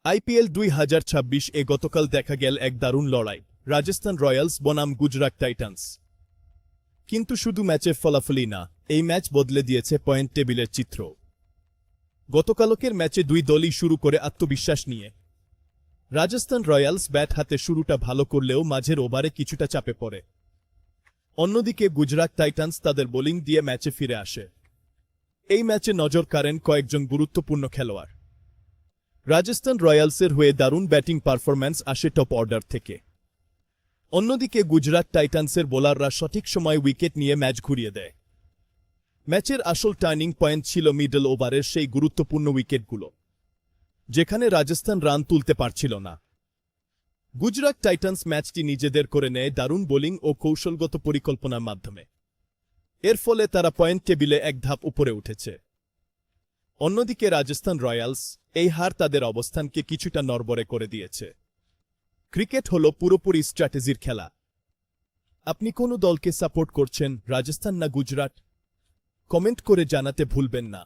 IPL 2026 গতকাল দেখা গেল এক দারুণ লড়াই, রাজস্থান রয়্যালস বনাম গুজরাট টাইটান্স। কিন্তু শুধু ম্যাচের ফলাফলই না, এই ম্যাচ বদলে দিয়েছে পয়েন্ট টেবিলের চিত্র। গতকালকের ম্যাচে দুই দলই শুরু করে আত্মবিশ্বাস নিয়ে। রাজস্থান রয়্যালস ব্যাট হাতে শুরুটা ভালো করলেও মাঝের ওভারে কিছুটা চাপে পড়ে। অন্যদিকে গুজরাট টাইটান্স তাদের বোলিং দিয়ে ম্যাচে ফিরে আসে। এই ম্যাচে নজর কাড়েন কয়েকজন গুরুত্বপূর্ণ খেলোয়াড়। রাজস্থান রয়্যালসের হয়ে দারুণ ব্যাটিং পারফরম্যান্স আসে টপ অর্ডার থেকে। অন্যদিকে গুজরাট টাইটান্সের বোলাররা সঠিক সময় উইকেট নিয়ে ম্যাচ ঘুরিয়ে দেয়। ম্যাচের আসল টার্নিং পয়েন্ট ছিল মিডল ওভারের সেই গুরুত্বপূর্ণ উইকেটগুলো, যেখানে রাজস্থান রান তুলতে পারছিল না। গুজরাট টাইটান্স ম্যাচটি নিজেদের করে নেয় দারুণ বোলিং ও কৌশলগত পরিকল্পনার মাধ্যমে। এর ফলে তারা পয়েন্ট টেবিলে এক ধাপ উপরে উঠেছে। অন্যদিকে রাজস্থান রয়্যালস এই হার তাদের অবস্থানকে কিছুটা নড়বড়ে করে দিয়েছে। ক্রিকেট হল পুরোপুরি স্ট্র্যাটেজির খেলা। আপনি কোন দলকে সাপোর্ট করছেন, রাজস্থান না গুজরাট? কমেন্ট করে জানাতে ভুলবেন না।